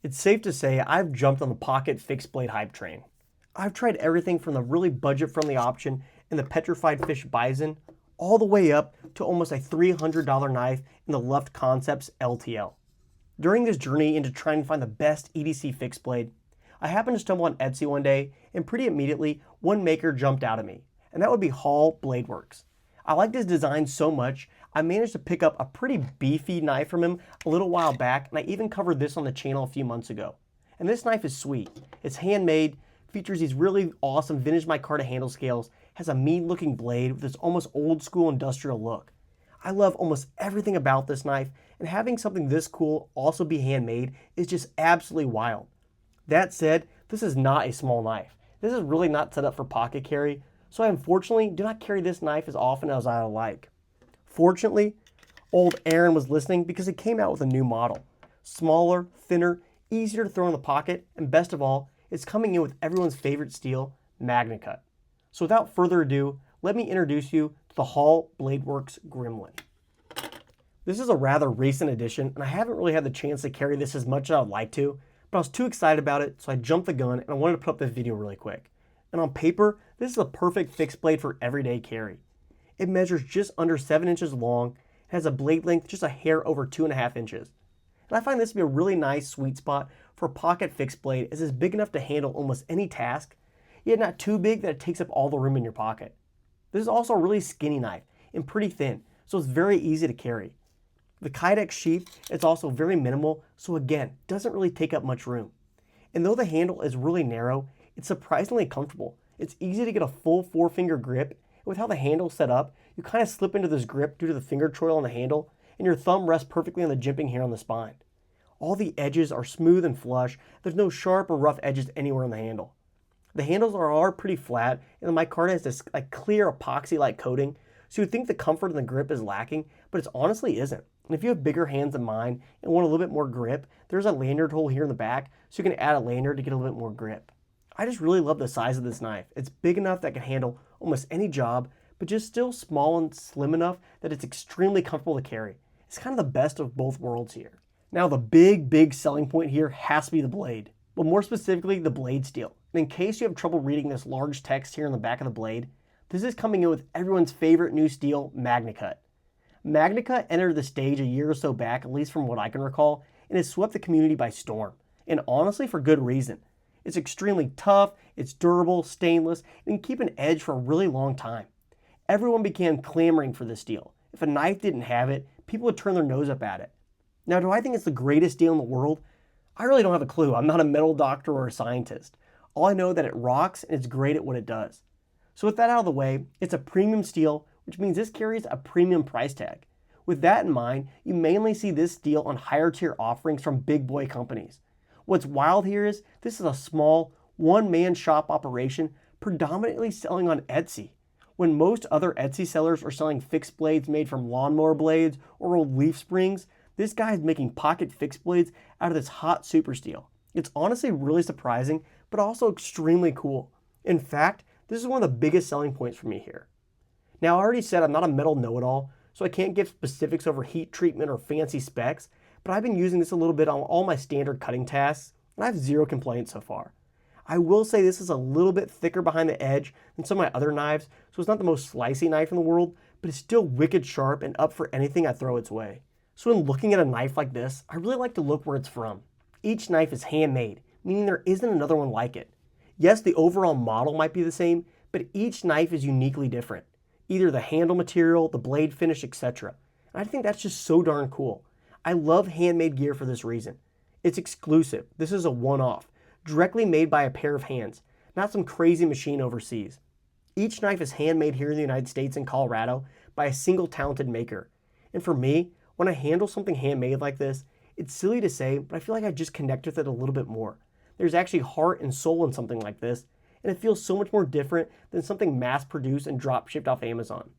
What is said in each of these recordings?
It's safe to say I've jumped on the pocket fixed blade hype train. I've tried everything from the really budget-friendly option in the petrified fish bison all the way up to almost a $300 knife in the Luft Concepts LTL. During this journey into trying to find the best EDC fixed blade, I happened to stumble on Etsy one day, and pretty immediately one maker jumped out at me, and that would be Hall Blade Works. I liked his design so much, I managed to pick up a pretty beefy knife from him a little while back, and I even covered this on the channel a few months ago. And this knife is sweet. It's handmade, features these really awesome vintage micarta handle scales, has a mean looking blade with this almost old school industrial look. I love almost everything about this knife, and having something this cool also be handmade is just absolutely wild. That said, this is not a small knife. This is really not set up for pocket carry, so I unfortunately do not carry this knife as often as I would like. Fortunately, old Aaron was listening because it came out with a new model. Smaller, thinner, easier to throw in the pocket, and best of all, it's coming in with everyone's favorite steel, Magnacut. So without further ado, let me introduce you to the Hall Blade Works Gremlin. This is a rather recent addition, and I haven't really had the chance to carry this as much as I would like to, but I was too excited about it, so I jumped the gun and I wanted to put up this video really quick. And on paper, this is a perfect fixed blade for everyday carry. It measures just under 7 inches long, and has a blade length just a hair over 2.5 inches. And I find this to be a really nice sweet spot for a pocket fixed blade, as it's big enough to handle almost any task, yet not too big that it takes up all the room in your pocket. This is also a really skinny knife and pretty thin, so it's very easy to carry. The Kydex sheath is also very minimal, so again, doesn't really take up much room. And though the handle is really narrow, it's surprisingly comfortable. It's easy to get a full 4-finger grip, and with how the handle's set up, you kind of slip into this grip due to the finger choil on the handle, and your thumb rests perfectly on the jimping hair on the spine. All the edges are smooth and flush, there's no sharp or rough edges anywhere on the handle. The handles are pretty flat, and the micarta has this clear epoxy-like coating, so you'd think the comfort in the grip is lacking, but it honestly isn't. And if you have bigger hands than mine and want a little bit more grip, there's a lanyard hole here in the back, so you can add a lanyard to get a little bit more grip. I just really love the size of this knife. It's big enough that it can handle almost any job, but just still small and slim enough that it's extremely comfortable to carry. It's kind of the best of both worlds here. Now the big selling point here has to be the blade, but more specifically the blade steel. And in case you have trouble reading this large text here on the back of the blade, this is coming in with everyone's favorite new steel, Magnacut. Magnacut entered the stage a year or so back, at least from what I can recall, and has swept the community by storm. And honestly, for good reason. It's extremely tough, it's durable, stainless, and can keep an edge for a really long time. Everyone began clamoring for this steel. If a knife didn't have it, people would turn their nose up at it. Now, do I think it's the greatest steel in the world? I really don't have a clue. I'm not a metal doctor or a scientist. All I know is that it rocks and it's great at what it does. So with that out of the way, it's a premium steel, which means this carries a premium price tag. With that in mind, you mainly see this steel on higher tier offerings from big boy companies. What's wild here is this is a small, one-man shop operation predominantly selling on Etsy. When most other Etsy sellers are selling fixed blades made from lawnmower blades or old leaf springs, this guy is making pocket fixed blades out of this hot super steel. It's honestly really surprising, but also extremely cool. In fact, this is one of the biggest selling points for me here. Now, I already said I'm not a metal know-it-all, so I can't give specifics over heat treatment or fancy specs, but I've been using this a little bit on all my standard cutting tasks, and I have zero complaints so far. I will say this is a little bit thicker behind the edge than some of my other knives, so it's not the most slicey knife in the world, but it's still wicked sharp and up for anything I throw its way. So when looking at a knife like this, I really like to look where it's from. Each knife is handmade, meaning there isn't another one like it. Yes, the overall model might be the same, but each knife is uniquely different. Either the handle material, the blade finish, etc. And I think that's just so darn cool. I love handmade gear for this reason. It's exclusive. This is a one-off, directly made by a pair of hands, not some crazy machine overseas. Each knife is handmade here in the United States and Colorado by a single talented maker. And for me, when I handle something handmade like this, it's silly to say, but I feel like I just connect with it a little bit more. There's actually heart and soul in something like this, and it feels so much more different than something mass-produced and drop-shipped off Amazon.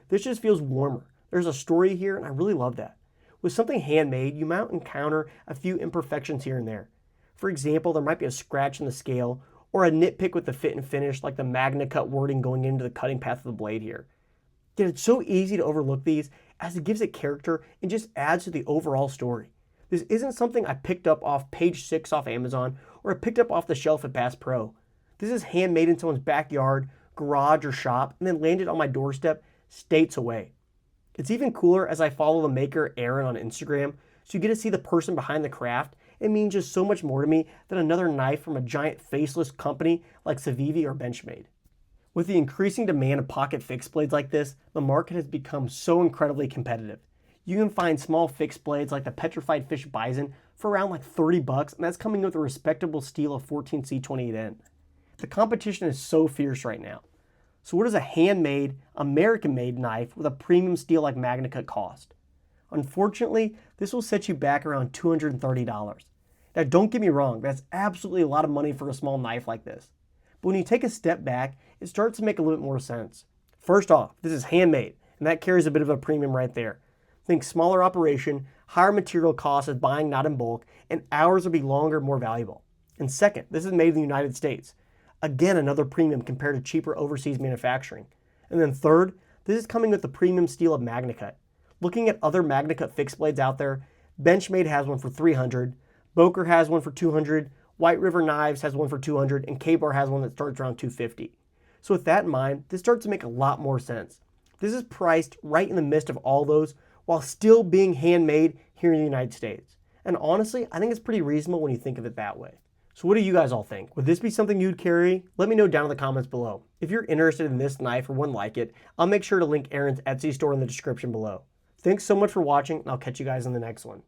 This just feels warmer. There's a story here, and I really love that. With something handmade, you might encounter a few imperfections here and there. For example, there might be a scratch in the scale, or a nitpick with the fit and finish, like the Magnacut wording going into the cutting path of the blade here. Yet it's so easy to overlook these, as it gives it character and just adds to the overall story. This isn't something I picked up off page 6 off Amazon or I picked up off the shelf at Bass Pro. This is handmade in someone's backyard, garage, or shop, and then landed on my doorstep states away. It's even cooler as I follow the maker Aaron on Instagram, so you get to see the person behind the craft. It means just so much more to me than another knife from a giant faceless company like Civivi or Benchmade. With the increasing demand of pocket fixed blades like this, the market has become so incredibly competitive. You can find small fixed blades like the Petrified Fish Bison for around like $30, and that's coming with a respectable steel of 14C28N. The competition is so fierce right now. So what does a handmade, American-made knife with a premium steel like Magnacut cost? Unfortunately, this will set you back around $230. Now don't get me wrong, that's absolutely a lot of money for a small knife like this. But when you take a step back, it starts to make a little bit more sense. First off, this is handmade, and that carries a bit of a premium right there. Think smaller operation, higher material costs as buying not in bulk, and hours will be longer, more valuable. And second, this is made in the United States. Again, another premium compared to cheaper overseas manufacturing. And then third, this is coming with the premium steel of Magnacut. Looking at other Magnacut fixed blades out there, Benchmade has one for $300, Boker has one for $200, White River Knives has one for $200, and K-Bar has one that starts around $250. So with that in mind, this starts to make a lot more sense. This is priced right in the midst of all those while still being handmade here in the United States. And honestly, I think it's pretty reasonable when you think of it that way. So what do you guys all think? Would this be something you'd carry? Let me know down in the comments below. If you're interested in this knife or one like it, I'll make sure to link Aaron's Etsy store in the description below. Thanks so much for watching, and I'll catch you guys in the next one.